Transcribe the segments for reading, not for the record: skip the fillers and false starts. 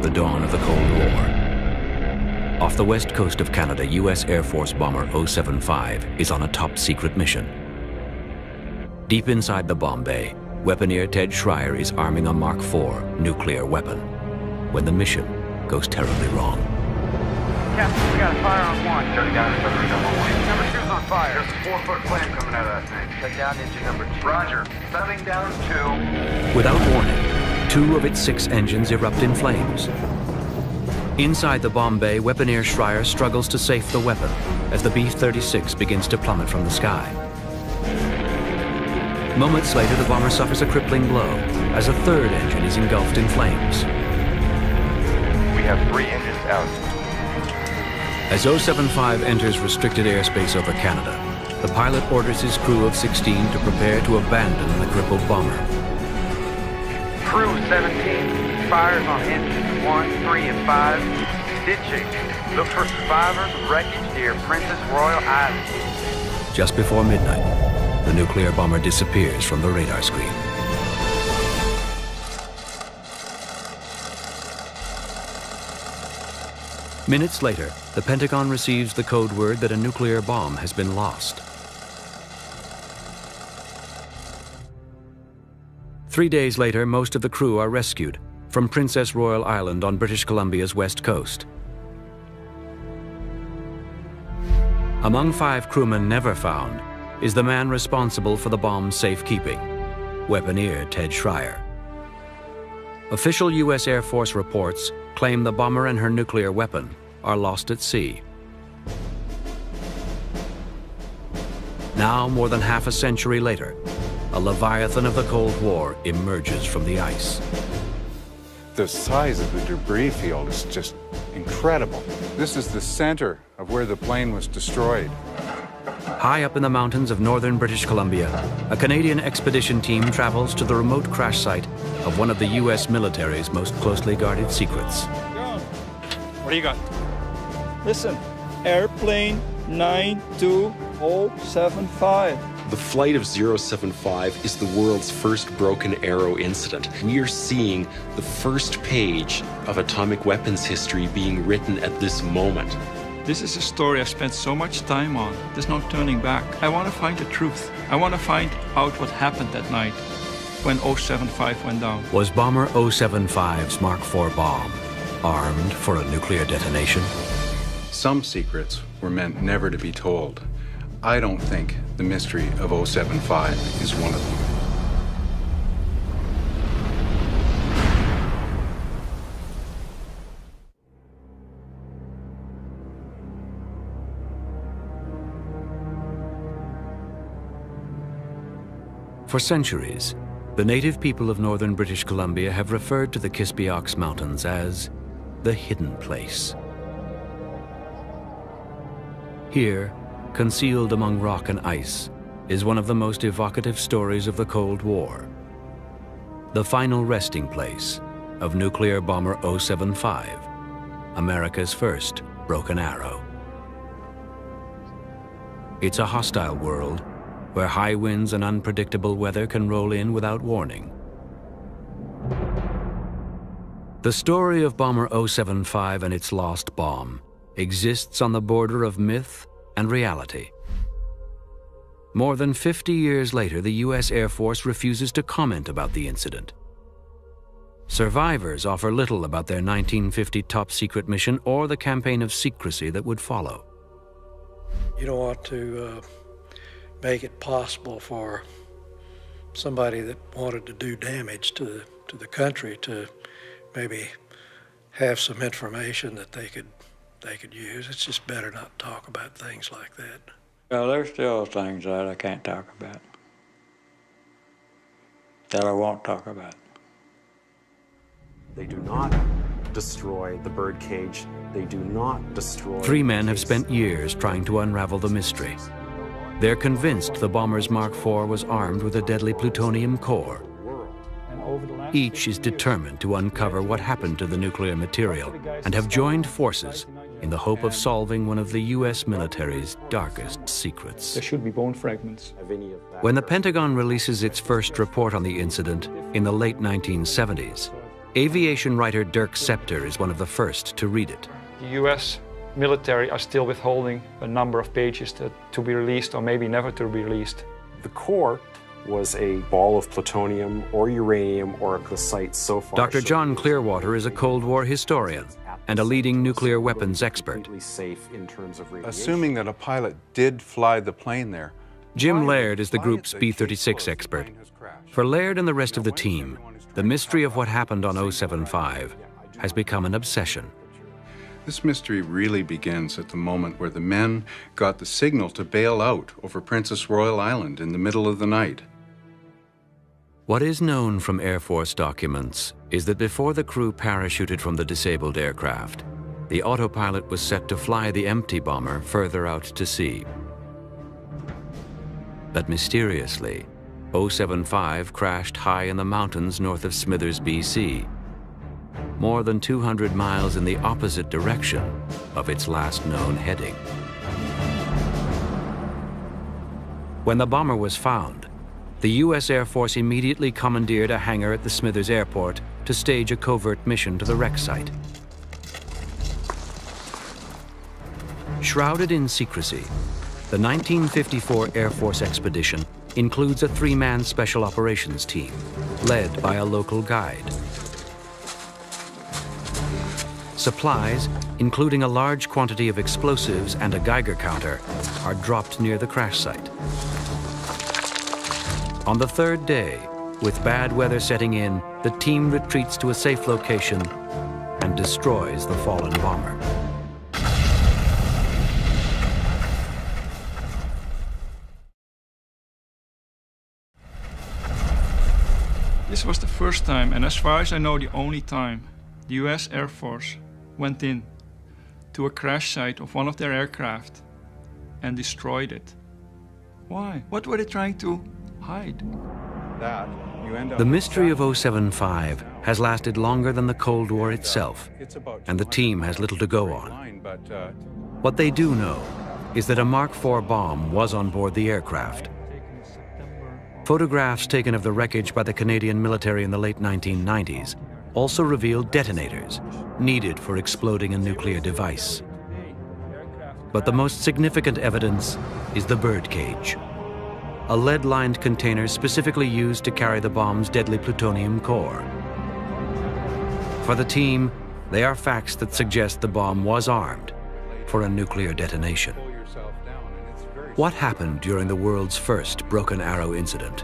the dawn of the Cold War. Off the west coast of Canada, U.S. Air Force bomber 075 is on a top-secret mission. Deep inside the bomb bay, weaponeer Ted Schreier is arming a Mark IV nuclear weapon when the mission goes terribly wrong. Captain, we got a fire on one. Dirty guy, number 2's on fire. There's a 4-foot flame coming out of that thing. Shut down engine number 2. Roger. Shutting down 2. Without warning, 2 of its 6 engines erupt in flames. Inside the bomb bay, weaponeer Schreier struggles to safe the weapon as the B-36 begins to plummet from the sky. Moments later, the bomber suffers a crippling blow as a 3rd engine is engulfed in flames. We have 3 engines out. As 075 enters restricted airspace over Canada, the pilot orders his crew of 16 to prepare to abandon the crippled bomber. Crew 17, fires on engines 1, 3, and 5. Ditching. Look for survivors of wreckage near Princess Royal Island. Just before midnight, the nuclear bomber disappears from the radar screen. Minutes later, the Pentagon receives the code word that a nuclear bomb has been lost. 3 days later, most of the crew are rescued from Princess Royal Island on British Columbia's west coast. Among 5 crewmen never found is the man responsible for the bomb's safekeeping, weaponeer Ted Schreier. Official U.S. Air Force reports claim the bomber and her nuclear weapon are lost at sea. Now, more than half a century later, a leviathan of the Cold War emerges from the ice. The size of the debris field is just incredible. This is the center of where the plane was destroyed. High up in the mountains of northern British Columbia, a Canadian expedition team travels to the remote crash site of one of the U.S. military's most closely guarded secrets. What do you got? Listen, airplane 92075. The flight of 075 is the world's first broken arrow incident. We are seeing the first page of atomic weapons history being written at this moment. This is a story I've spent so much time on. There's no turning back. I want to find the truth. I want to find out what happened that night when 075 went down. Was bomber 075's Mark IV bomb armed for a nuclear detonation? Some secrets were meant never to be told. I don't think the mystery of 075 is one of them. For centuries, the native people of northern British Columbia have referred to the Kispiox Mountains as the hidden place. Here, concealed among rock and ice, is one of the most evocative stories of the Cold War. The final resting place of nuclear bomber 075, America's first broken arrow. It's a hostile world where high winds and unpredictable weather can roll in without warning. The story of bomber 075 and its lost bomb exists on the border of myth and reality. More than 50 years later, the U.S. Air Force refuses to comment about the incident. Survivors offer little about their 1950 top-secret mission or the campaign of secrecy that would follow. You don't want to make it possible for somebody that wanted to do damage to the country to maybe have some information that they could use. It's just better not to talk about things like that. Well, there's still things that I can't talk about, that I won't talk about. They do not destroy the bird cage. They do not destroy... 3 men have spent years trying to unravel the mystery. They're convinced the bomber's Mark IV was armed with a deadly plutonium core. Each is determined to uncover what happened to the nuclear material and have joined forces in the hope of solving one of the U.S. military's darkest secrets. There should be bone fragments. When the Pentagon releases its first report on the incident in the late 1970s, Aviation writer Dirk Scepter is one of the first to read it. The US military are still withholding a number of pages to be released, or maybe never to be released. The core was a ball of plutonium or uranium, or the site so far. Dr. John Clearwater is a Cold War historian and a leading nuclear weapons expert. Safe in terms of radiation. Assuming that a pilot did fly the plane there. Jim Laird is the group's B-36 expert. For Laird and the rest of the team, the mystery of what happened on 075 has become an obsession. This mystery really begins at the moment where the men got the signal to bail out over Princess Royal Island in the middle of the night. What is known from Air Force documents is that before the crew parachuted from the disabled aircraft, the autopilot was set to fly the empty bomber further out to sea. But mysteriously, 075 crashed high in the mountains north of Smithers, BC, more than 200 miles in the opposite direction of its last known heading. When the bomber was found, the U.S. Air Force immediately commandeered a hangar at the Smithers Airport to stage a covert mission to the wreck site. Shrouded in secrecy, the 1954 Air Force expedition includes a three-man special operations team, led by a local guide. Supplies, including a large quantity of explosives and a Geiger counter, are dropped near the crash site. On the third day, with bad weather setting in, the team retreats to a safe location and destroys the fallen bomber. This was the first time, and as far as I know, the only time, the US Air Force went in to a crash site of one of their aircraft and destroyed it. Why? What were they trying to hide? The mystery of 075 has lasted longer than the Cold War itself, and the team has little to go on. What they do know is that a Mark IV bomb was on board the aircraft. Photographs taken of the wreckage by the Canadian military in the late 1990s also revealed detonators needed for exploding a nuclear device. But the most significant evidence is the birdcage, a lead-lined container specifically used to carry the bomb's deadly plutonium core. For the team, they are facts that suggest the bomb was armed for a nuclear detonation. What happened during the world's first broken arrow incident?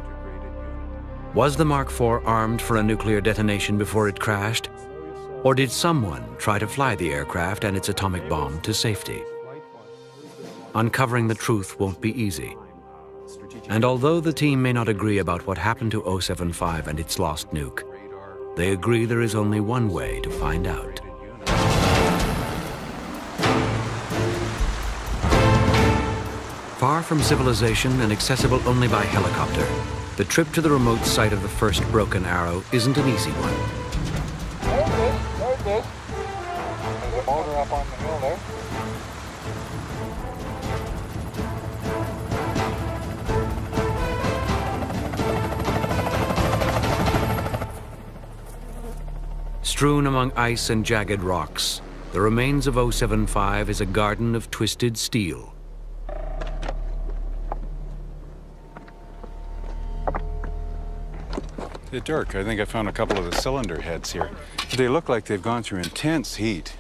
Was the Mark IV armed for a nuclear detonation before it crashed? Or did someone try to fly the aircraft and its atomic bomb to safety? Uncovering the truth won't be easy. And although the team may not agree about what happened to 075 and its lost nuke, they agree there is only one way to find out. Far from civilization and accessible only by helicopter, the trip to the remote site of the first broken arrow isn't an easy one. There it is. There's a motor up on the hill there. Strewn among ice and jagged rocks, the remains of 075 is a garden of twisted steel. Hey, Dirk, I think I found a couple of the cylinder heads here. They look like they've gone through intense heat.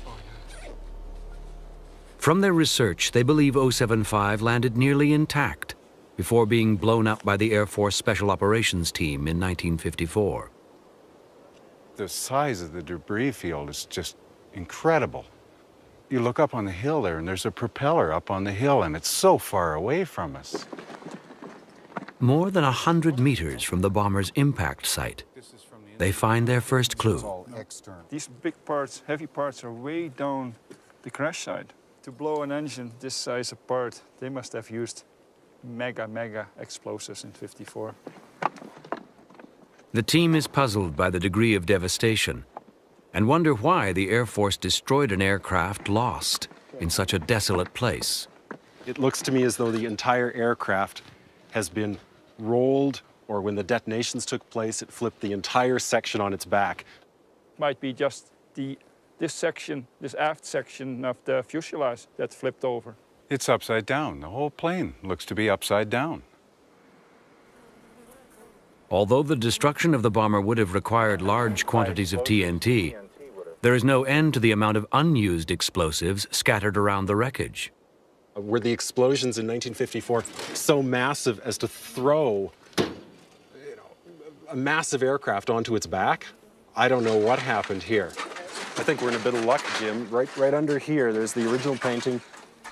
From their research, they believe 075 landed nearly intact before being blown up by the Air Force Special Operations Team in 1954. The size of the debris field is just incredible. You look up on the hill there, and there's a propeller up on the hill, and it's so far away from us. More than 100 meters from the bomber's impact site, they find their first clue. These big parts, heavy parts, are way down the crash site. To blow an engine this size apart, they must have used mega explosives in '54. The team is puzzled by the degree of devastation and wonder why the Air Force destroyed an aircraft lost in such a desolate place. It looks to me as though the entire aircraft has been rolled, or when the detonations took place, it flipped the entire section on its back. might be just this section, this aft section of the fuselage that flipped over. It's upside down. The whole plane looks to be upside down. Although the destruction of the bomber would have required large quantities of TNT, there is no end to the amount of unused explosives scattered around the wreckage. Were the explosions in 1954 so massive as to throw a massive aircraft onto its back? I don't know what happened here. I think we're in a bit of luck, Jim. Right under here, there's the original painting,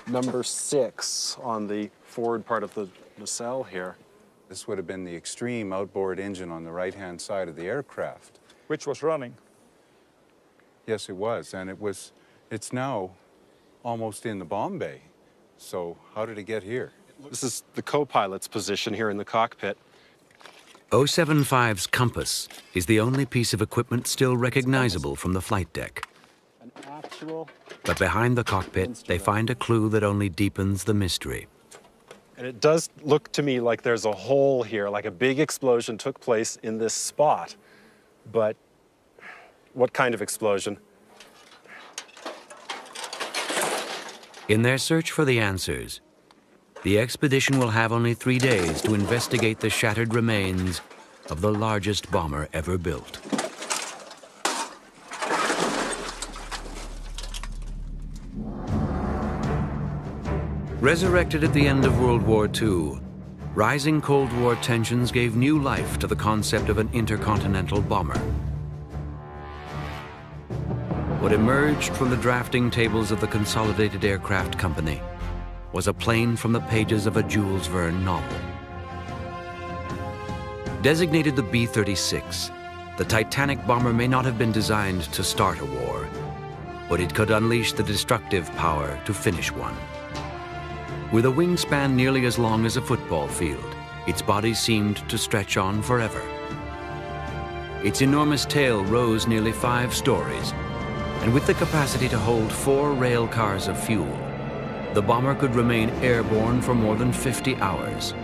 number 6, on the forward part of the nacelle here. This would have been the extreme outboard engine on the right-hand side of the aircraft. Which was running. Yes, it was, and it's now almost in the bomb bay. So how did it get here? This is the co-pilot's position here in the cockpit. 075's compass is the only piece of equipment still recognizable from the flight deck. But behind the cockpit, they find a clue that only deepens the mystery. And it does look to me like there's a hole here, like a big explosion took place in this spot. But what kind of explosion? In their search for the answers, the expedition will have only 3 days to investigate the shattered remains of the largest bomber ever built. Resurrected at the end of World War II, rising Cold War tensions gave new life to the concept of an intercontinental bomber. What emerged from the drafting tables of the Consolidated Aircraft Company was a plane from the pages of a Jules Verne novel. Designated the B-36, the Titanic bomber may not have been designed to start a war, but it could unleash the destructive power to finish one. With a wingspan nearly as long as a football field, its body seemed to stretch on forever. Its enormous tail rose nearly 5 stories, and with the capacity to hold 4 rail cars of fuel, the bomber could remain airborne for more than 50 hours.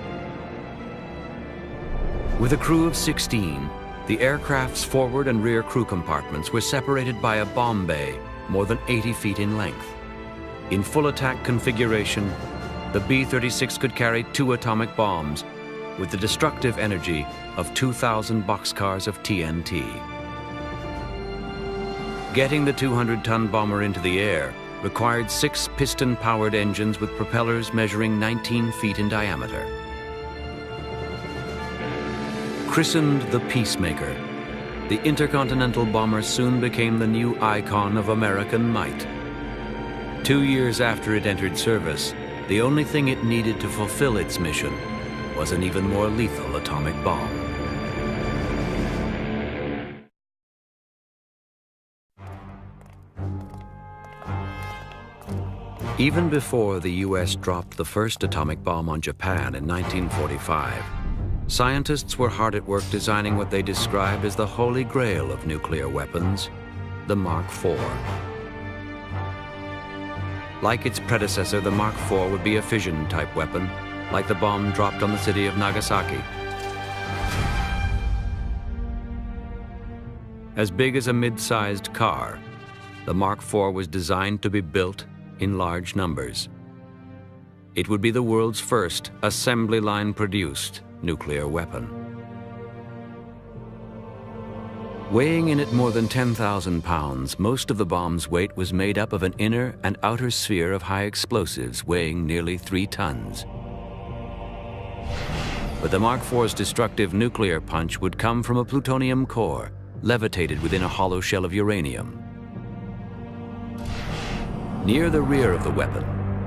With a crew of 16, the aircraft's forward and rear crew compartments were separated by a bomb bay more than 80 feet in length. In full attack configuration, the B-36 could carry 2 atomic bombs with the destructive energy of 2,000 boxcars of TNT. Getting the 200-ton bomber into the air required 6 piston-powered engines with propellers measuring 19 feet in diameter. Christened the Peacemaker, the intercontinental bomber soon became the new icon of American might. 2 years after it entered service, the only thing it needed to fulfill its mission was an even more lethal atomic bomb. Even before the U.S. dropped the first atomic bomb on Japan in 1945, scientists were hard at work designing what they described as the holy grail of nuclear weapons, the Mark IV. Like its predecessor, the Mark IV would be a fission-type weapon, like the bomb dropped on the city of Nagasaki. As big as a mid-sized car, the Mark IV was designed to be built in large numbers. It would be the world's first assembly line-produced nuclear weapon. Weighing in at more than 10,000 pounds, most of the bomb's weight was made up of an inner and outer sphere of high explosives weighing nearly 3 tons. But the Mark IV's destructive nuclear punch would come from a plutonium core, levitated within a hollow shell of uranium. Near the rear of the weapon,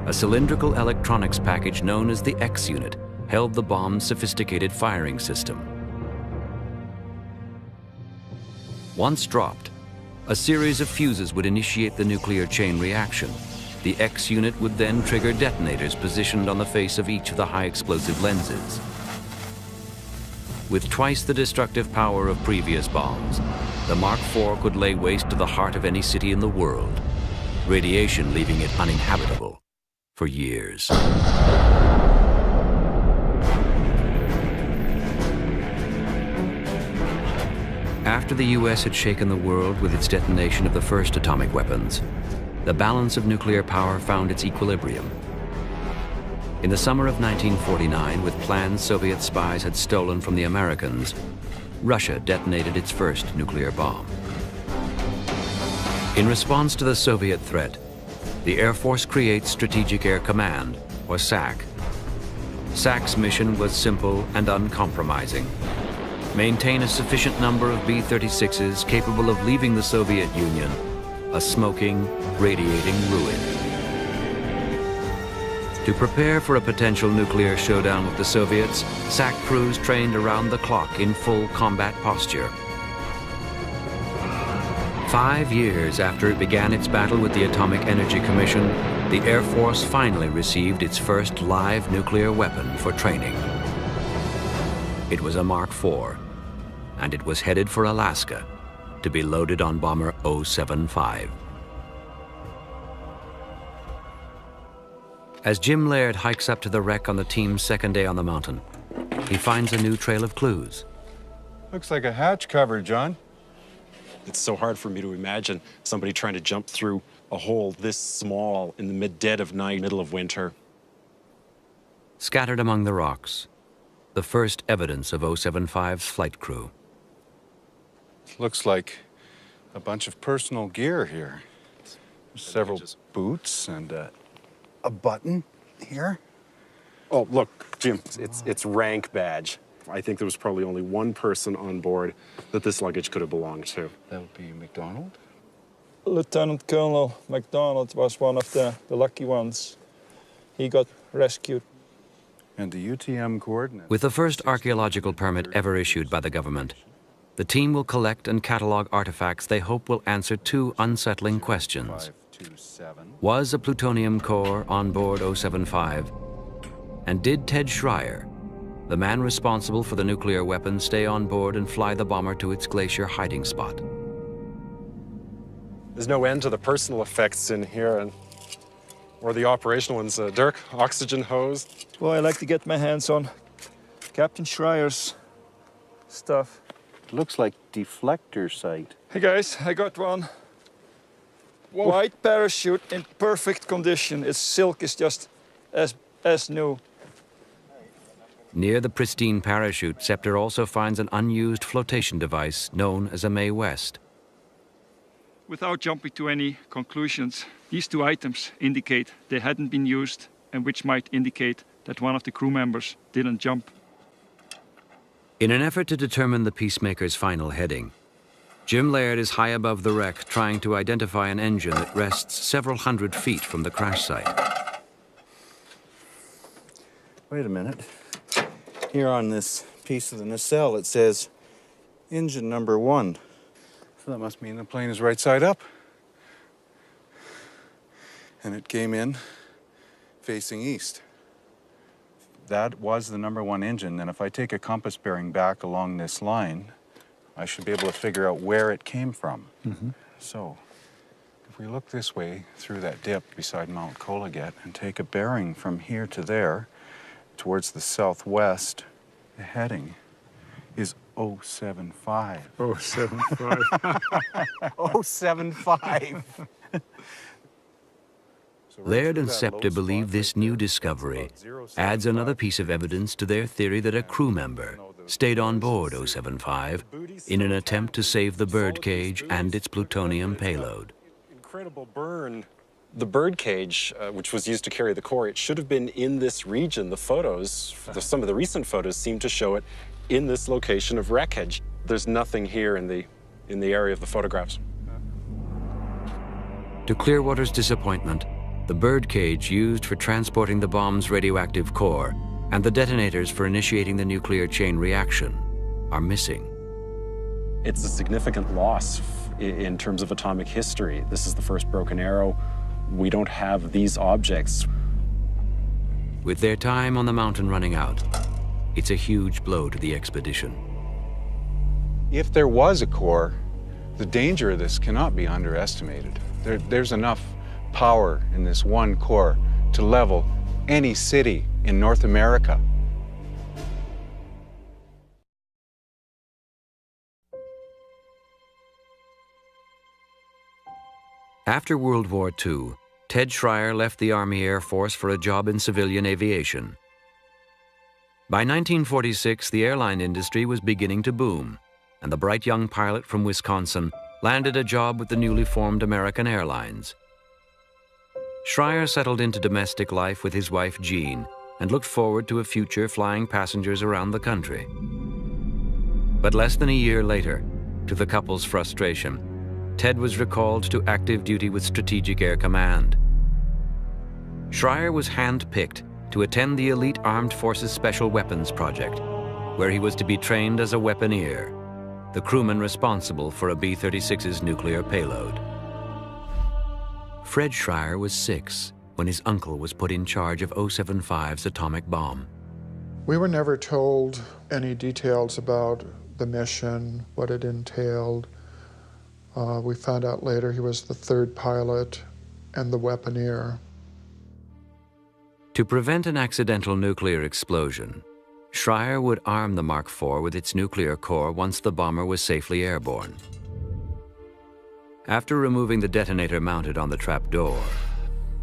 a cylindrical electronics package known as the X unit held the bomb's sophisticated firing system. Once dropped, a series of fuses would initiate the nuclear chain reaction. The X unit would then trigger detonators positioned on the face of each of the high explosive lenses. With twice the destructive power of previous bombs, the Mark IV could lay waste to the heart of any city in the world, radiation leaving it uninhabitable for years. After the US had shaken the world with its detonation of the first atomic weapons, the balance of nuclear power found its equilibrium. In the summer of 1949, with plans Soviet spies had stolen from the Americans, Russia detonated its first nuclear bomb. In response to the Soviet threat, the Air Force creates Strategic Air Command, or SAC. SAC's mission was simple and uncompromising. Maintain a sufficient number of B-36s capable of leaving the Soviet Union a smoking, radiating ruin. To prepare for a potential nuclear showdown with the Soviets, SAC crews trained around the clock in full combat posture. 5 years after it began its battle with the Atomic Energy Commission, the Air Force finally received its first live nuclear weapon for training. It was a Mark IV, and it was headed for Alaska to be loaded on bomber 075. As Jim Laird hikes up to the wreck on the team's second day on the mountain, he finds a new trail of clues. Looks like a hatch cover, John. It's so hard for me to imagine somebody trying to jump through a hole this small in the mid-dead of night, middle of winter. Scattered among the rocks, the first evidence of 075's flight crew. Looks like a bunch of personal gear here. Several boots and a button here. Oh, look, Jim, it's rank badge. I think there was probably only one person on board that this luggage could have belonged to. That would be McDonald? Lieutenant Colonel MacDonald was one of the lucky ones. He got rescued. And the UTM coordinates. With the first archaeological permit ever issued by the government, the team will collect and catalog artifacts they hope will answer two unsettling questions. Was a plutonium core on board 075? And did Ted Schreier, the man responsible for the nuclear weapon, stay on board and fly the bomber to its glacier hiding spot? There's no end to the personal effects in here, or the operational ones. Dirk, oxygen hose. Well, I like to get my hands on Captain Schreier's stuff. Looks like deflector sight. Hey guys, I got one. Whoa. White parachute in perfect condition. Its silk is just as new. Near the pristine parachute, Scepter also finds an unused flotation device known as a Mae West. Without jumping to any conclusions, these two items indicate they hadn't been used, and which might indicate that one of the crew members didn't jump. In an effort to determine the Peacemaker's final heading, Jim Laird is high above the wreck trying to identify an engine that rests several hundred feet from the crash site. Wait a minute. Here on this piece of the nacelle, it says engine number 1. So that must mean the plane is right side up. And it came in facing east. That was the number 1 engine, and if I take a compass bearing back along this line, I should be able to figure out where it came from. So, if we look this way through that dip beside Mount Kologet and take a bearing from here to there, towards the southwest, the heading is 075. 075. 075. Laird and Scepter believe this new discovery adds another piece of evidence to their theory that a crew member stayed on board 075 in an attempt to save the birdcage and its plutonium payload. Incredible burn. The birdcage, which was used to carry the core, it should have been in this region. The photos, some of the recent photos seem to show it in this location of wreckage. There's nothing here in the area of the photographs. To Clearwater's disappointment, the birdcage used for transporting the bomb's radioactive core and the detonators for initiating the nuclear chain reaction are missing. It's a significant loss in terms of atomic history. This is the first broken arrow. We don't have these objects. With their time on the mountain running out, it's a huge blow to the expedition. If there was a core, the danger of this cannot be underestimated. There's enough power in this one core to level any city in North America. After World War II, Ted Schreier left the Army Air Force for a job in civilian aviation. By 1946, the airline industry was beginning to boom, and the bright young pilot from Wisconsin landed a job with the newly formed American Airlines. Schreier settled into domestic life with his wife Jean and looked forward to a future flying passengers around the country. But less than a year later, to the couple's frustration, Ted was recalled to active duty with Strategic Air Command. Schreier was hand-picked to attend the elite Armed Forces Special Weapons Project, where he was to be trained as a weaponeer, the crewman responsible for a B-36's nuclear payload. Fred Schreier was 6 when his uncle was put in charge of 075's atomic bomb. We were never told any details about the mission, what it entailed. We found out later he was the 3rd pilot and the weaponeer. To prevent an accidental nuclear explosion, Schreier would arm the Mark IV with its nuclear core once the bomber was safely airborne. After removing the detonator mounted on the trapdoor,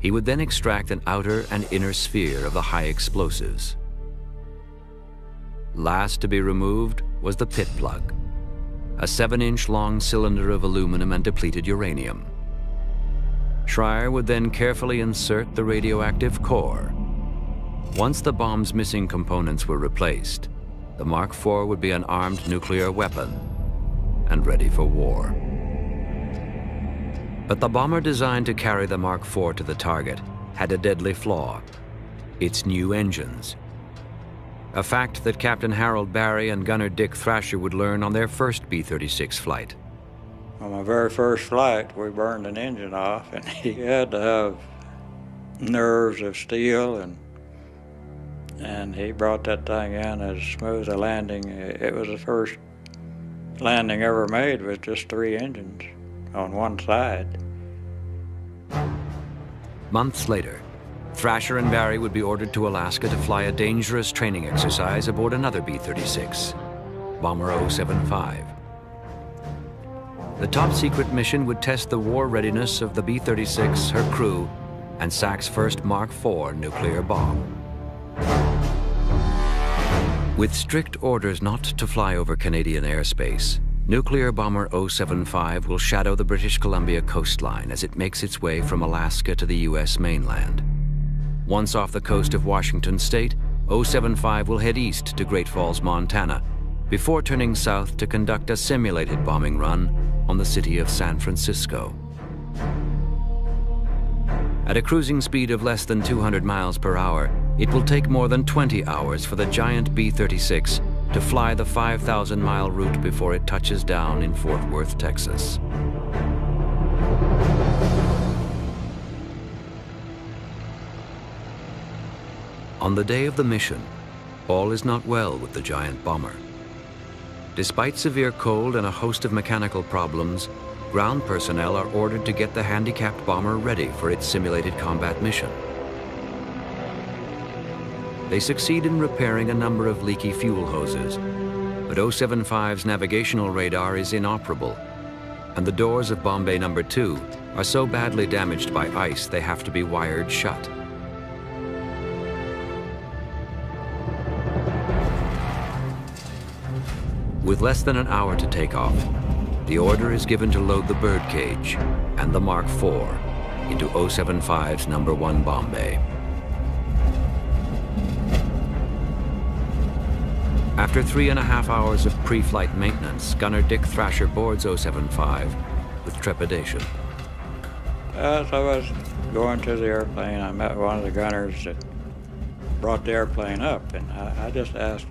he would then extract an outer and inner sphere of the high explosives. Last to be removed was the pit plug, a 7-inch long cylinder of aluminum and depleted uranium. Schreier would then carefully insert the radioactive core. Once the bomb's missing components were replaced, the Mark IV would be an armed nuclear weapon and ready for war. But the bomber designed to carry the Mark IV to the target had a deadly flaw: its new engines. A fact that Captain Harold Barry and Gunner Dick Thrasher would learn on their first B-36 flight. On my very first flight, we burned an engine off, and he had to have nerves of steel, and he brought that thing in as smooth a landing. It was the first landing ever made with just 3 engines on one side. Months later, Thrasher and Barry would be ordered to Alaska to fly a dangerous training exercise aboard another B-36, Bomber 075. The top-secret mission would test the war readiness of the B-36, her crew, and SAC's first Mark IV nuclear bomb. With strict orders not to fly over Canadian airspace, nuclear bomber 075 will shadow the British Columbia coastline as it makes its way from Alaska to the U.S. mainland. Once off the coast of Washington State, 075 will head east to Great Falls, Montana, before turning south to conduct a simulated bombing run on the city of San Francisco. At a cruising speed of less than 200 miles per hour, it will take more than 20 hours for the giant B-36 to fly the 5,000-mile route before it touches down in Fort Worth, Texas. On the day of the mission, all is not well with the giant bomber. Despite severe cold and a host of mechanical problems, ground personnel are ordered to get the handicapped bomber ready for its simulated combat mission. They succeed in repairing a number of leaky fuel hoses, but 075's navigational radar is inoperable, and the doors of bomb bay number 2 are so badly damaged by ice they have to be wired shut. With less than an hour to take off, the order is given to load the birdcage and the Mark IV into 075's number 1 bomb bay. After 3.5 hours of pre-flight maintenance, Gunner Dick Thrasher boards 075 with trepidation. As I was going to the airplane, I met one of the gunners that brought the airplane up, and I just asked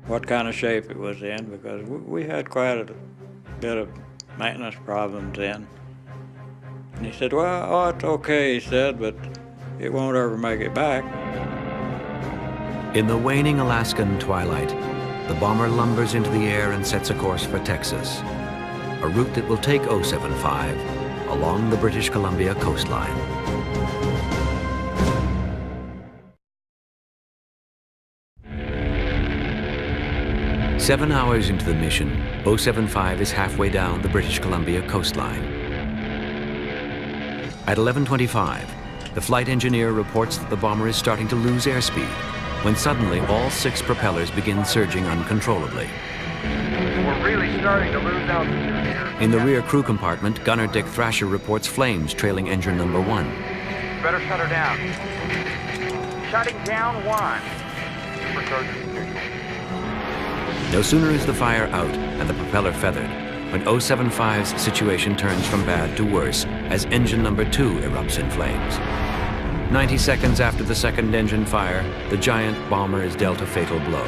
what kind of shape it was in, because we had quite a bit of maintenance problems then. And he said, well, it's okay, he said, but it won't ever make it back. In the waning Alaskan twilight, the bomber lumbers into the air and sets a course for Texas, a route that will take 075 along the British Columbia coastline. Seven hours into the mission, 075 is halfway down the British Columbia coastline. At 11:25, the flight engineer reports that the bomber is starting to lose airspeed, when suddenly all 6 propellers begin surging uncontrollably. We're really starting to lose altitude here. In the rear crew compartment, gunner Dick Thrasher reports flames trailing engine number 1. Better shut her down. Shutting down 1. Superchargers neutral. No sooner is the fire out and the propeller feathered, when 075's situation turns from bad to worse as engine number 2 erupts in flames. 90 seconds after the second engine fire, the giant bomber is dealt a fatal blow.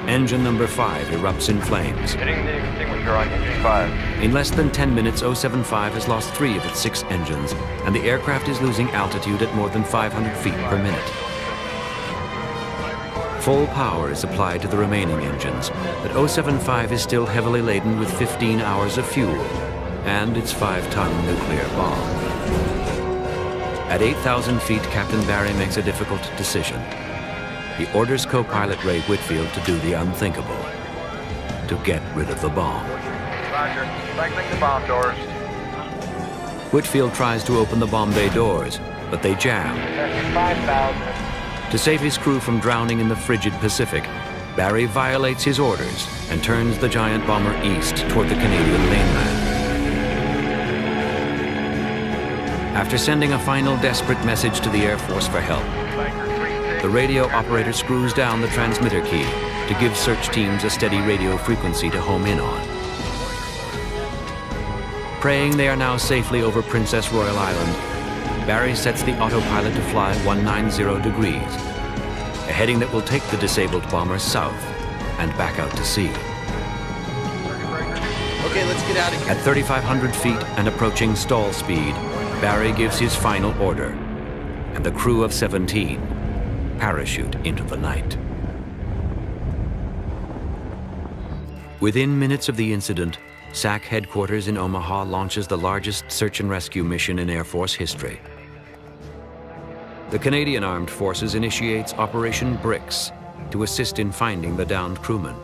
Engine number 5 erupts in flames. Hitting the extinguisher on engine 5. In less than 10 minutes, 075 has lost 3 of its 6 engines, and the aircraft is losing altitude at more than 500 feet per minute. Full power is applied to the remaining engines, but 075 is still heavily laden with 15 hours of fuel and its 5-ton nuclear bomb. At 8,000 feet, Captain Barry makes a difficult decision. He orders co-pilot Ray Whitfield to do the unthinkable, to get rid of the bomb. Roger. Cycling the bomb doors. Whitfield tries to open the bomb bay doors, but they jam. 5,000. To save his crew from drowning in the frigid Pacific, Barry violates his orders and turns the giant bomber east toward the Canadian mainland. After sending a final desperate message to the Air Force for help, the radio operator screws down the transmitter key to give search teams a steady radio frequency to home in on. Praying they are now safely over Princess Royal Island, Barry sets the autopilot to fly 190 degrees, a heading that will take the disabled bomber south and back out to sea. Okay, let's get out of here. At 3,500 feet and approaching stall speed, Barry gives his final order, and the crew of 17 parachute into the night. Within minutes of the incident, SAC headquarters in Omaha launches the largest search and rescue mission in Air Force history. The Canadian Armed Forces initiates Operation Bricks to assist in finding the downed crewmen.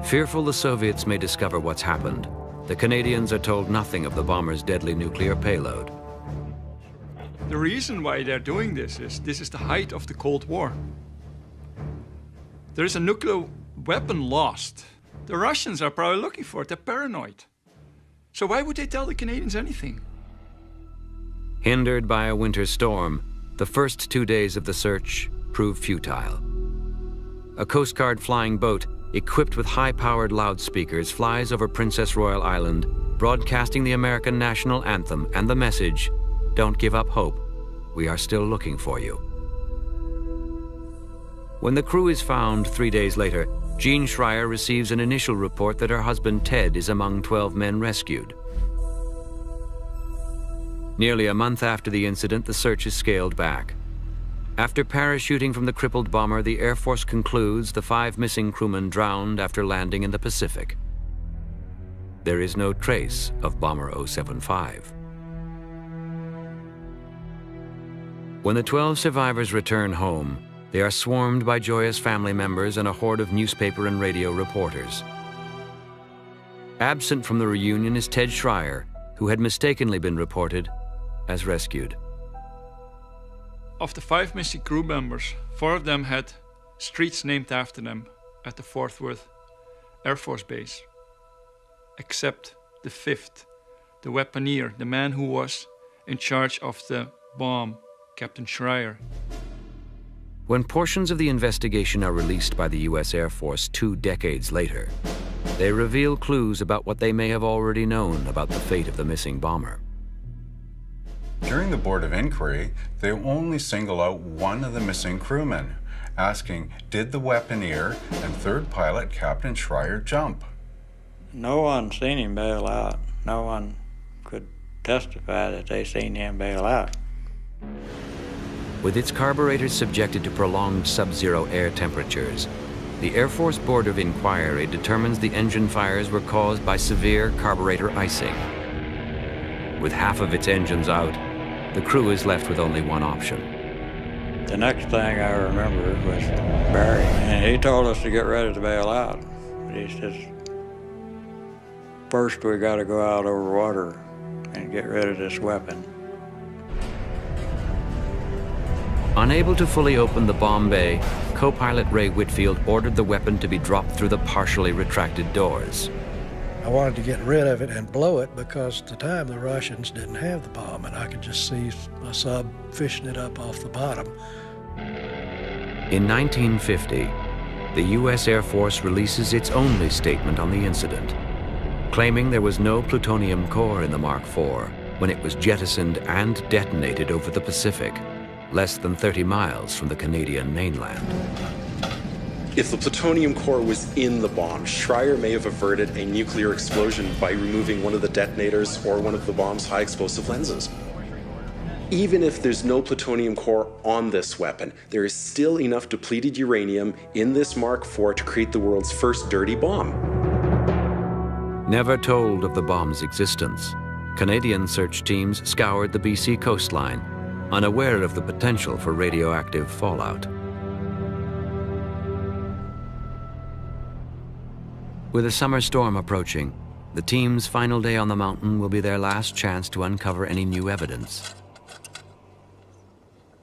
Fearful the Soviets may discover what's happened, the Canadians are told nothing of the bomber's deadly nuclear payload. The reason why they're doing this is the height of the Cold War. There is a nuclear weapon lost. The Russians are probably looking for it. They're paranoid. So why would they tell the Canadians anything? Hindered by a winter storm, the first 2 days of the search prove futile. A Coast Guard flying boat equipped with high-powered loudspeakers flies over Princess Royal Island, broadcasting the American national anthem and the message, "Don't give up hope. We are still looking for you." When the crew is found 3 days later, Jean Schreier receives an initial report that her husband Ted is among 12 men rescued. Nearly a month after the incident, the search is scaled back. After parachuting from the crippled bomber, the Air Force concludes the 5 missing crewmen drowned after landing in the Pacific. There is no trace of Bomber 075. When the 12 survivors return home, they are swarmed by joyous family members and a horde of newspaper and radio reporters. Absent from the reunion is Ted Schreier, who had mistakenly been reported as rescued. Of the 5 missing crew members, 4 of them had streets named after them at the Fort Worth Air Force Base. Except the 5th, the weaponeer, the man who was in charge of the bomb, Captain Schreier. When portions of the investigation are released by the U.S. Air Force 2 decades later, they reveal clues about what they may have already known about the fate of the missing bomber. During the Board of Inquiry, they only single out one of the missing crewmen, asking, did the weaponeer and 3rd pilot, Captain Schreier, jump? No one seen him bail out. No one could testify that they seen him bail out. With its carburetors subjected to prolonged sub-zero air temperatures, the Air Force Board of Inquiry determines the engine fires were caused by severe carburetor icing. With half of its engines out, the crew is left with only one option. The next thing I remember was Barry, and he told us to get ready to bail out. But he says, first we got to go out over water and get rid of this weapon. Unable to fully open the bomb bay, co-pilot Ray Whitfield ordered the weapon to be dropped through the partially retracted doors. I wanted to get rid of it and blow it because at the time the Russians didn't have the bomb, and I could just see a sub fishing it up off the bottom. In 1950, the U.S. Air Force releases its only statement on the incident, claiming there was no plutonium core in the Mark IV when it was jettisoned and detonated over the Pacific, less than 30 miles from the Canadian mainland. If the plutonium core was in the bomb, Schreier may have averted a nuclear explosion by removing one of the detonators or one of the bomb's high explosive lenses. Even if there's no plutonium core on this weapon, there is still enough depleted uranium in this Mark IV to create the world's first dirty bomb. Never told of the bomb's existence, Canadian search teams scoured the BC coastline, unaware of the potential for radioactive fallout. With a summer storm approaching, the team's final day on the mountain will be their last chance to uncover any new evidence.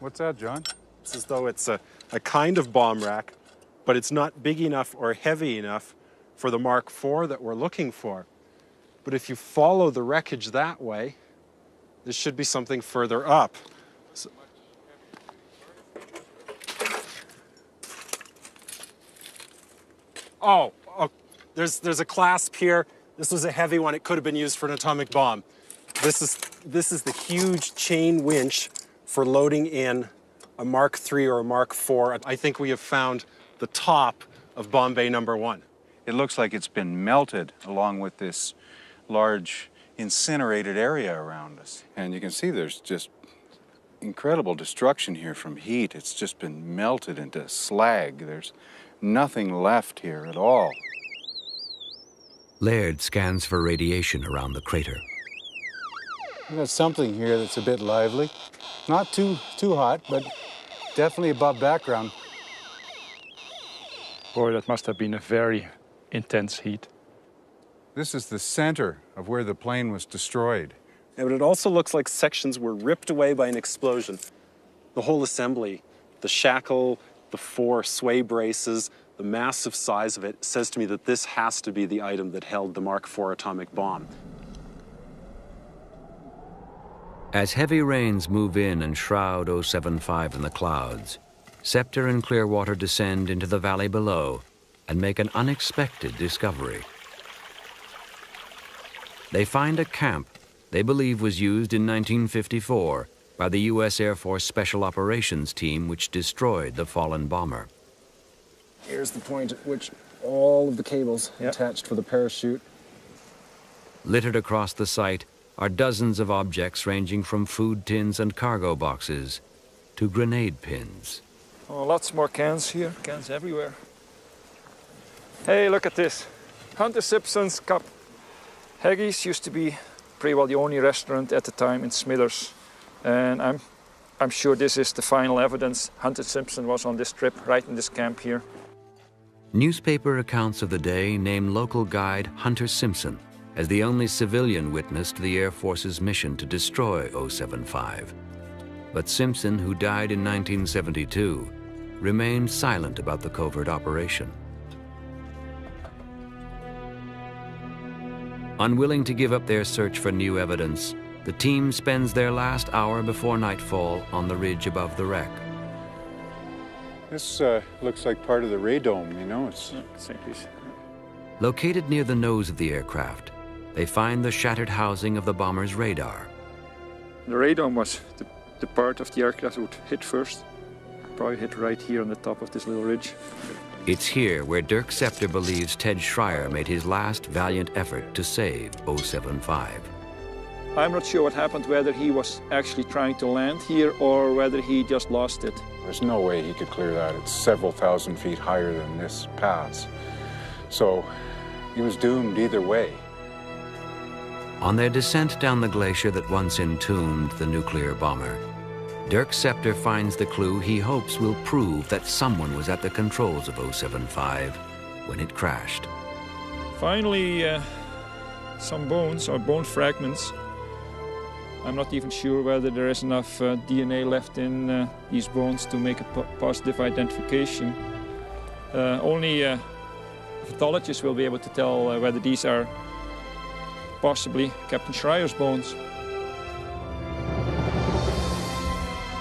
What's that, John? It's as though it's a kind of bomb rack, but it's not big enough or heavy enough for the Mark IV that we're looking for. But if you follow the wreckage that way, there should be something further up. So, oh, there's a clasp here. This was a heavy one. It could have been used for an atomic bomb. This is the huge chain winch for loading in a Mark III or a Mark IV. I think we have found the top of bomb bay number 1. It looks like it's been melted along with this large incinerated area around us. And you can see there's just incredible destruction here from heat. It's just been melted into slag. There's nothing left here at all. Laird scans for radiation around the crater. We've got something here that's a bit lively. Not too hot, but definitely above background. Boy, that must have been a very intense heat. This is the center of where the plane was destroyed. Yeah, but it also looks like sections were ripped away by an explosion. The whole assembly, the shackle, the 4 sway braces, the massive size of it says to me that this has to be the item that held the Mark IV atomic bomb. As heavy rains move in and shroud 075 in the clouds, Scepter and Clearwater descend into the valley below and make an unexpected discovery. They find a camp they believe was used in 1954 by the U.S. Air Force Special Operations Team which destroyed the fallen bomber. Here's the point at which all of the cables attached for the parachute. Littered across the site are dozens of objects ranging from food tins and cargo boxes to grenade pins. Oh, lots more cans here, cans everywhere. Hey, look at this. Hunter Simpson's Cup. Haggis used to be pretty well the only restaurant at the time in Smithers. And I'm sure this is the final evidence. Hunter Simpson was on this trip, right in this camp here. Newspaper accounts of the day name local guide Hunter Simpson as the only civilian witness to the Air Force's mission to destroy 075. But Simpson, who died in 1972, remained silent about the covert operation. Unwilling to give up their search for new evidence, the team spends their last hour before nightfall on the ridge above the wreck. This looks like part of the radome, you know, it's... Same piece. Located near the nose of the aircraft, they find the shattered housing of the bomber's radar. The radome was the part of the aircraft that would hit first. Probably hit right here on the top of this little ridge. It's here where Dirk Scepter believes Ted Schreier made his last valiant effort to save 075. I'm not sure what happened, whether he was actually trying to land here or whether he just lost it. There's no way he could clear that. It's several thousand feet higher than this pass. So he was doomed either way. On their descent down the glacier that once entombed the nuclear bomber, Dirk Scepter finds the clue he hopes will prove that someone was at the controls of 075 when it crashed. Finally, some bones or bone fragments. I'm not even sure whether there is enough DNA left in these bones to make a positive identification. Only pathologists will be able to tell whether these are possibly Captain Schreier's bones.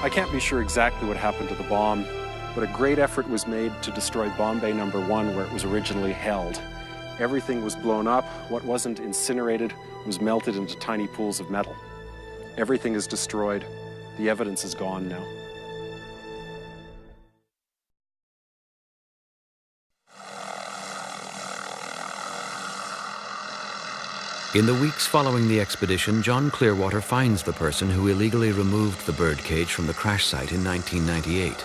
I can't be sure exactly what happened to the bomb, but a great effort was made to destroy Bomb Bay No. 1 where it was originally held. Everything was blown up. What wasn't incinerated was melted into tiny pools of metal. Everything is destroyed. The evidence is gone now. In the weeks following the expedition, John Clearwater finds the person who illegally removed the birdcage from the crash site in 1998.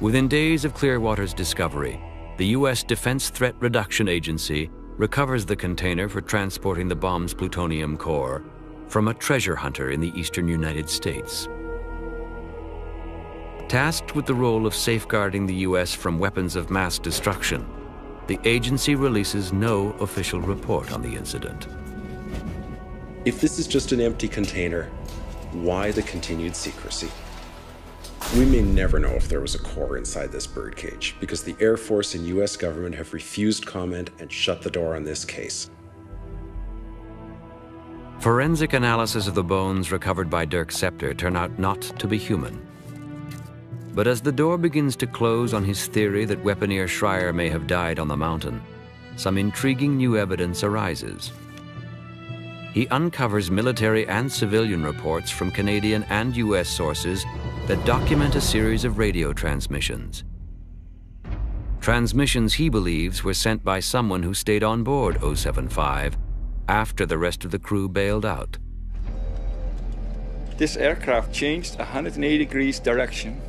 Within days of Clearwater's discovery, the U.S. Defense Threat Reduction Agency recovers the container for transporting the bomb's plutonium core from a treasure hunter in the eastern United States. Tasked with the role of safeguarding the U.S. from weapons of mass destruction, the agency releases no official report on the incident. If this is just an empty container, why the continued secrecy? We may never know if there was a core inside this birdcage because the Air Force and US government have refused comment and shut the door on this case. Forensic analysis of the bones recovered by Dirk Scepter turn out not to be human. But as the door begins to close on his theory that weaponeer Schreier may have died on the mountain, some intriguing new evidence arises. He uncovers military and civilian reports from Canadian and US sources that document a series of radio transmissions. Transmissions he believes were sent by someone who stayed on board 075 after the rest of the crew bailed out. This aircraft changed 180 degrees direction.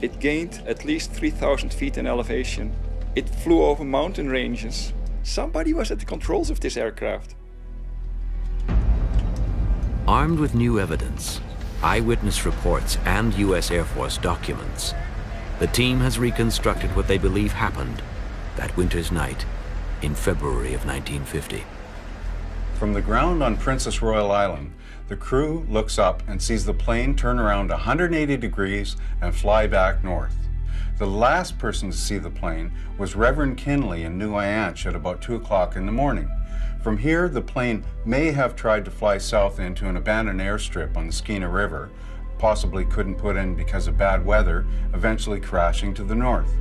It gained at least 3,000 feet in elevation. It flew over mountain ranges. Somebody was at the controls of this aircraft. Armed with new evidence, eyewitness reports, and U.S. Air Force documents, the team has reconstructed what they believe happened that winter's night in February of 1950. From the ground on Princess Royal Island, the crew looks up and sees the plane turn around 180 degrees and fly back north. The last person to see the plane was Reverend Kinley in New Ianche at about 2 o'clock in the morning. From here, the plane may have tried to fly south into an abandoned airstrip on the Skeena River, possibly couldn't put in because of bad weather, eventually crashing to the north.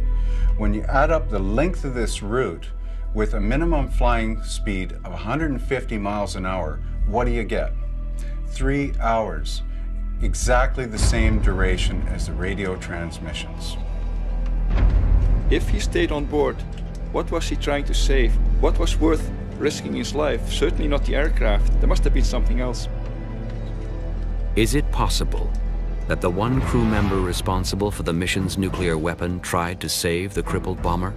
When you add up the length of this route with a minimum flying speed of 150 miles an hour, what do you get? 3 hours, exactly the same duration as the radio transmissions. If he stayed on board, what was he trying to save? What was worth risking his life? Certainly not the aircraft. There must have been something else. Is it possible that the one crew member responsible for the mission's nuclear weapon tried to save the crippled bomber?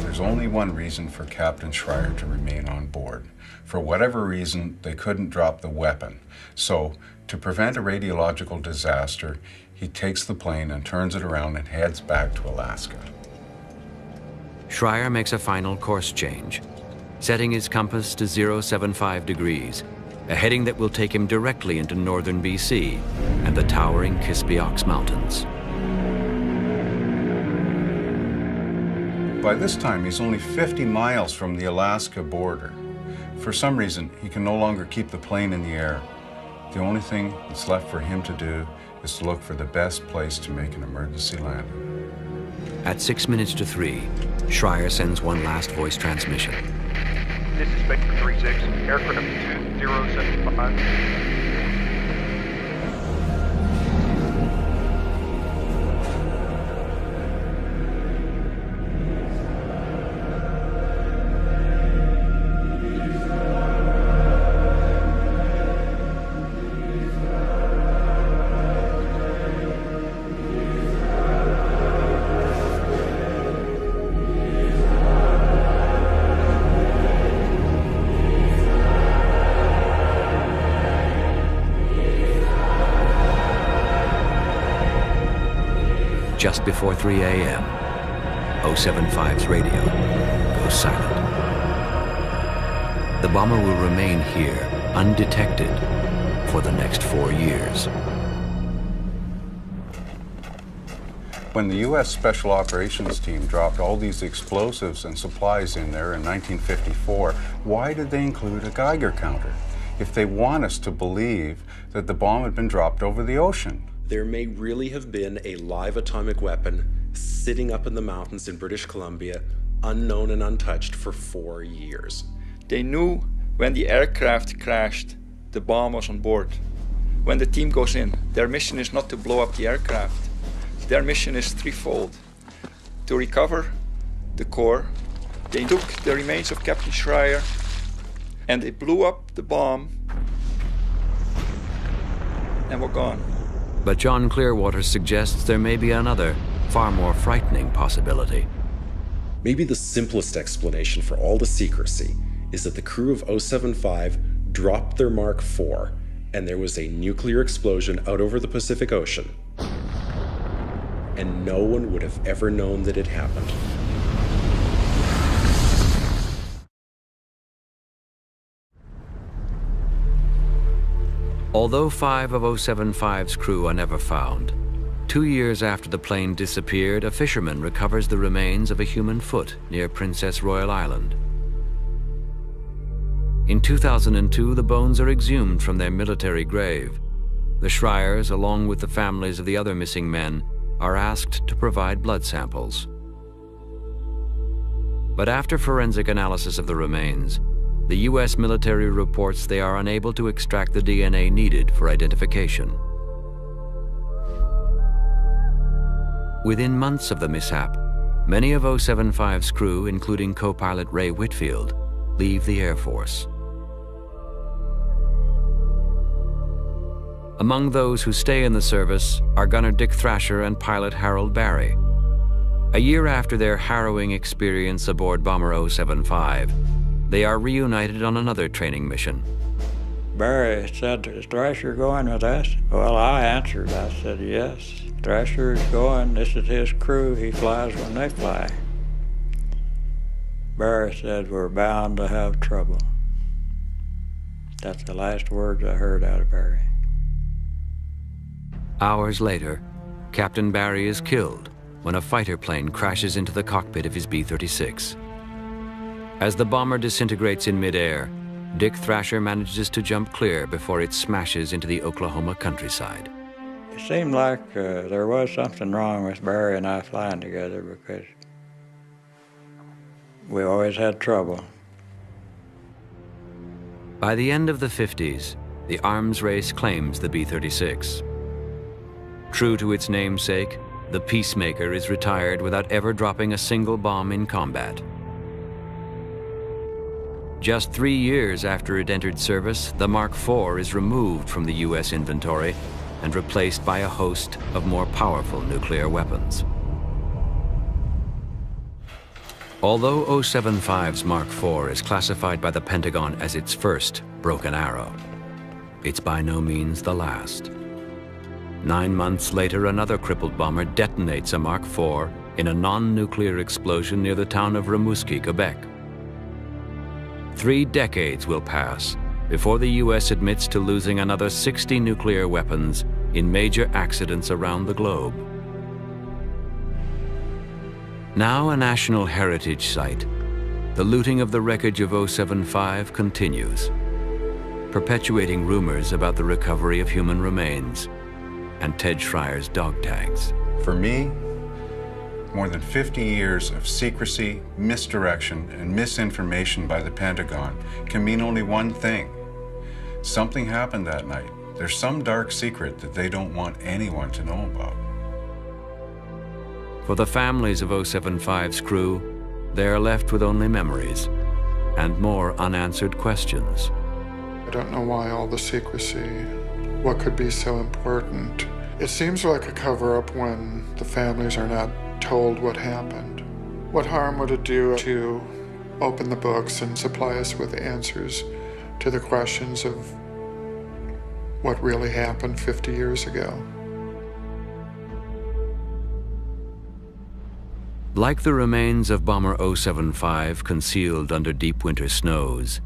There's only one reason for Captain Schreier to remain on board. For whatever reason, they couldn't drop the weapon. So, to prevent a radiological disaster, he takes the plane and turns it around and heads back to Alaska. Schreier makes a final course change, setting his compass to 075 degrees, a heading that will take him directly into northern BC and the towering Kispiox Mountains. By this time, he's only 50 miles from the Alaska border. For some reason, he can no longer keep the plane in the air. The only thing that's left for him to do is to look for the best place to make an emergency landing. At 6 minutes to 3, Schreier sends one last voice transmission. This is Spectre 36, aircraft 2075. Just before 3 a.m., 075's radio goes silent. the bomber will remain here, undetected, for the next 4 years. When the U.S. Special Operations Team dropped all these explosives and supplies in there in 1954, why did they include a Geiger counter if they want us to believe that the bomb had been dropped over the ocean? There may really have been a live atomic weapon sitting up in the mountains in British Columbia, unknown and untouched for 4 years. They knew when the aircraft crashed, the bomb was on board. When the team goes in, their mission is not to blow up the aircraft. Their mission is threefold. To recover the core, they took the remains of Captain Schreier and they blew up the bomb and were gone. But John Clearwater suggests there may be another, far more frightening possibility. Maybe the simplest explanation for all the secrecy is that the crew of 075 dropped their Mark IV and there was a nuclear explosion out over the Pacific Ocean. And no one would have ever known that it happened. Although 5 of 075's crew are never found, 2 years after the plane disappeared, a fisherman recovers the remains of a human foot near Princess Royal Island. In 2002, the bones are exhumed from their military grave. The Schreiers, along with the families of the other missing men, are asked to provide blood samples. But after forensic analysis of the remains, the U.S. military reports they are unable to extract the DNA needed for identification. Within months of the mishap, many of 075's crew, including co-pilot Ray Whitfield, leave the Air Force. Among those who stay in the service are gunner Dick Thrasher and pilot Harold Barry. A year after their harrowing experience aboard Bomber 075, they are reunited on another training mission. Barry said, "Is Thrasher going with us?" Well, I answered. I said, "Yes, Thrasher is going. This is his crew. He flies when they fly." Barry said, "We're bound to have trouble." That's the last words I heard out of Barry. Hours later, Captain Barry is killed when a fighter plane crashes into the cockpit of his B-36. As the bomber disintegrates in midair, Dick Thrasher manages to jump clear before it smashes into the Oklahoma countryside. It seemed like there was something wrong with Barry and I flying together because we always had trouble. By the end of the 50s, the arms race claims the B-36. True to its namesake, the Peacemaker is retired without ever dropping a single bomb in combat. Just 3 years after it entered service, the Mark IV is removed from the U.S. inventory and replaced by a host of more powerful nuclear weapons. Although 075's Mark IV is classified by the Pentagon as its first broken arrow, it's by no means the last. 9 months later, another crippled bomber detonates a Mark IV in a non-nuclear explosion near the town of Rimouski, Quebec. 3 decades will pass before the U.S. admits to losing another 60 nuclear weapons in major accidents around the globe. Now a national heritage site, the looting of the wreckage of 075 continues, perpetuating rumors about the recovery of human remains and Ted Schreier's dog tags. For me, more than 50 years of secrecy, misdirection, and misinformation by the Pentagon can mean only one thing. Something happened that night. There's some dark secret that they don't want anyone to know about. For the families of 075's crew, they are left with only memories and more unanswered questions. I don't know why all the secrecy. What could be so important? It seems like a cover-up when the families are not told what happened. What harm would it do to open the books and supply us with answers to the questions of what really happened 50 years ago? Like the remains of Bomber 075 concealed under deep winter snows,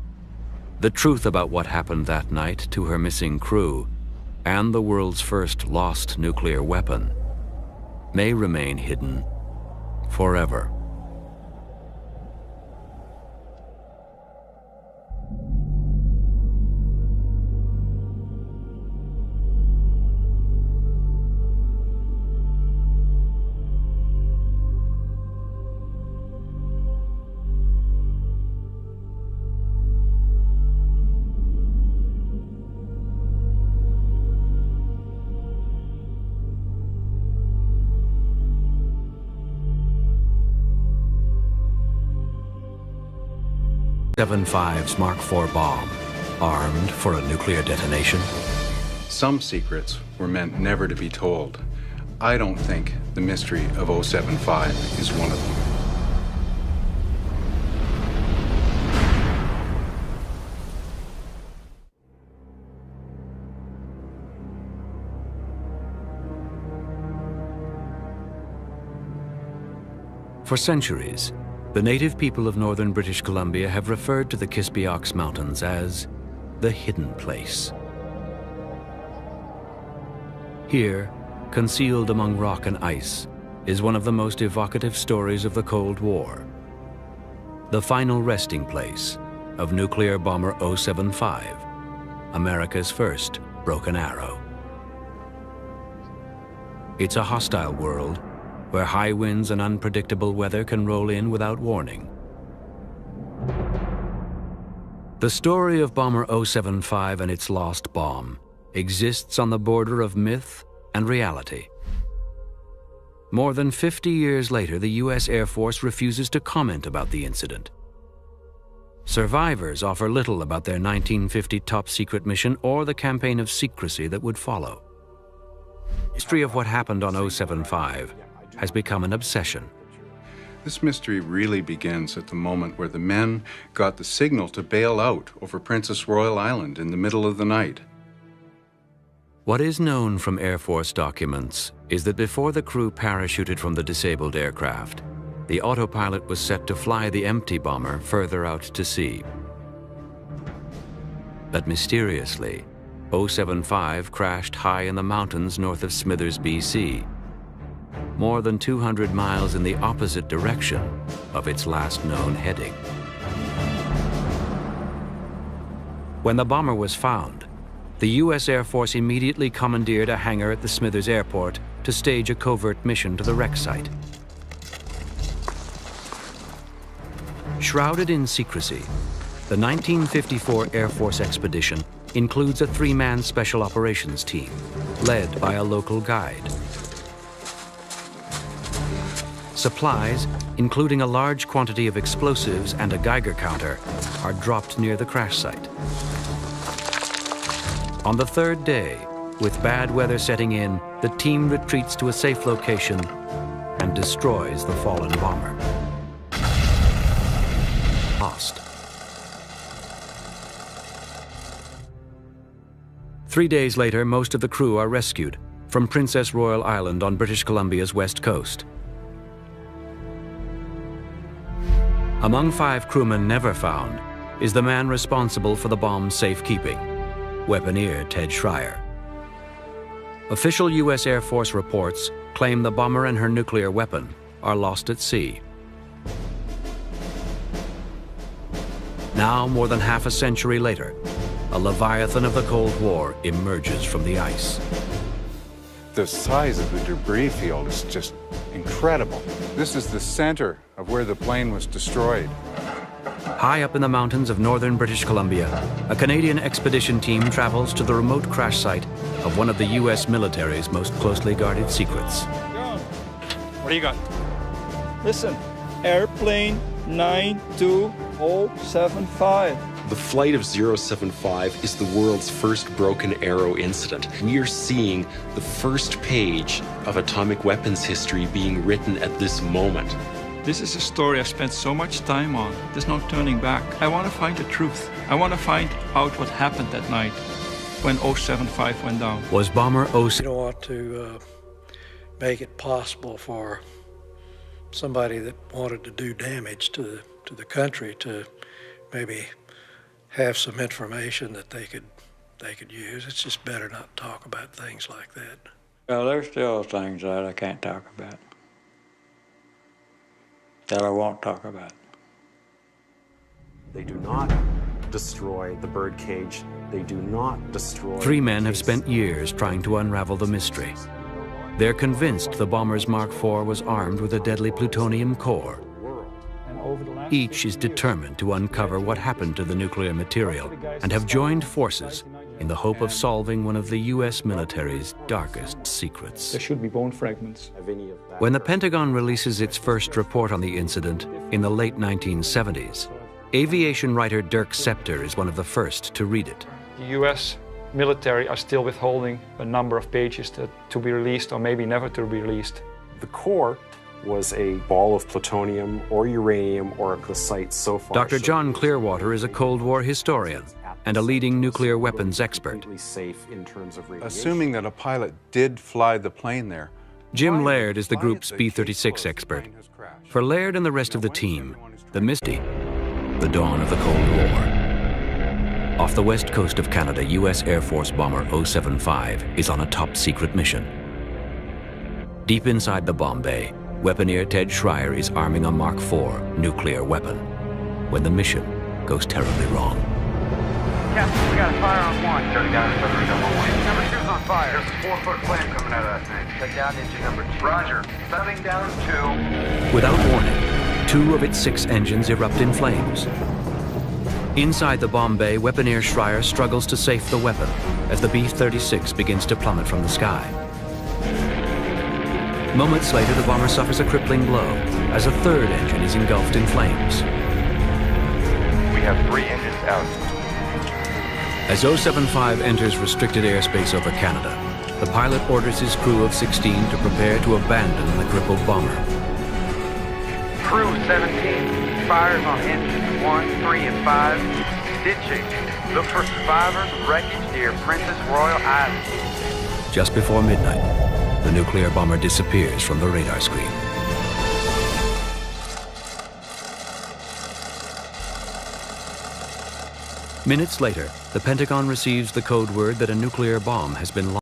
The truth about what happened that night to her missing crew and the world's first lost nuclear weapon may remain hidden forever. O-75's Mark IV bomb, armed for a nuclear detonation? Some secrets were meant never to be told. I don't think the mystery of O-75 is one of them. For centuries, the native people of northern British Columbia have referred to the Kispiox Mountains as the hidden place. Here, concealed among rock and ice, is one of the most evocative stories of the Cold War. The final resting place of nuclear bomber O-75, America's first broken arrow. It's a hostile world where high winds and unpredictable weather can roll in without warning. The story of bomber O-75 and its lost bomb exists on the border of myth and reality. More than 50 years later, the U.S. Air Force refuses to comment about the incident. Survivors offer little about their 1950 top-secret mission or the campaign of secrecy that would follow. The history of what happened on O-75 has become an obsession. This mystery really begins at the moment where the men got the signal to bail out over Princess Royal Island in the middle of the night. What is known from Air Force documents is that before the crew parachuted from the disabled aircraft, the autopilot was set to fly the empty bomber further out to sea. But mysteriously, O-75 crashed high in the mountains north of Smithers, BC, more than 200 miles in the opposite direction of its last known heading. When the bomber was found, the U.S. Air Force immediately commandeered a hangar at the Smithers Airport to stage a covert mission to the wreck site. Shrouded in secrecy, the 1954 Air Force expedition includes a three-man special operations team, led by a local guide. Supplies, including a large quantity of explosives and a Geiger counter, are dropped near the crash site. On the third day, with bad weather setting in, the team retreats to a safe location and destroys the fallen bomber. Lost. 3 days later, most of the crew are rescued from Princess Royal Island on British Columbia's west coast. Among 5 crewmen never found is the man responsible for the bomb's safekeeping, weaponeer Ted Schreier. Official U.S. Air Force reports claim the bomber and her nuclear weapon are lost at sea. Now, more than half a century later, a leviathan of the Cold War emerges from the ice. The size of the debris field is just incredible. This is the center of where the plane was destroyed. High up in the mountains of northern British Columbia, a Canadian expedition team travels to the remote crash site of one of the U.S. military's most closely guarded secrets. What do you got? Listen, airplane 92075. The flight of 075 is the world's first broken arrow incident. We are seeing the first page of atomic weapons history being written at this moment. This is a story I've spent so much time on. There's no turning back. I want to find the truth. I want to find out what happened that night when O-75 went down. Was bomber O-75... You don't want to make it possible for somebody that wanted to do damage to the country to maybe have some information that they could use. It's just better not to talk about things like that. Well, there's still things that I can't talk about, that I won't talk about. They do not destroy the bird cage. They do not destroy... 3 men have spent years trying to unravel the mystery. They're convinced the bomber's Mark IV was armed with a deadly plutonium core. Each is determined to uncover what happened to the nuclear material and have joined forces in the hope of solving one of the U.S. military's darkest secrets. There should be bone fragments. When the Pentagon releases its first report on the incident in the late 1970s, aviation writer Dirk Scepter is one of the first to read it. The U.S. military are still withholding a number of pages to be released, or maybe never to be released. The core was a ball of plutonium or uranium, or the site so far... Dr. John Clearwater is a Cold War historian and a leading nuclear weapons expert. Safe in terms of radiation. Assuming that a pilot did fly the plane there. Jim Laird is the group's B-36 expert. For Laird and the rest of the team, the mystery, the dawn of the Cold War. Off the west coast of Canada, U.S. Air Force bomber 075 is on a top-secret mission. Deep inside the bomb bay, weaponeer Ted Schreier is arming a Mark IV nuclear weapon when the mission goes terribly wrong. Captain, we got a fire on 1. Dirty guy, number 2's on fire. There's a 4-foot flame coming out of that thing. Take down engine number 2. Roger. Shutting down 2. Without warning, 2 of its 6 engines erupt in flames. Inside the bomb bay, weaponeer Schreier struggles to safe the weapon as the B-36 begins to plummet from the sky. Moments later, the bomber suffers a crippling blow as a 3rd engine is engulfed in flames. We have 3 engines out. As 075 enters restricted airspace over Canada, the pilot orders his crew of 16 to prepare to abandon the crippled bomber. Crew 17, fires on engines 1, 3, and 5. Ditching. Look for survivors and wreckage near Princess Royal Island. Just before midnight, the nuclear bomber disappears from the radar screen. Minutes later, the Pentagon receives the code word that a nuclear bomb has been launched.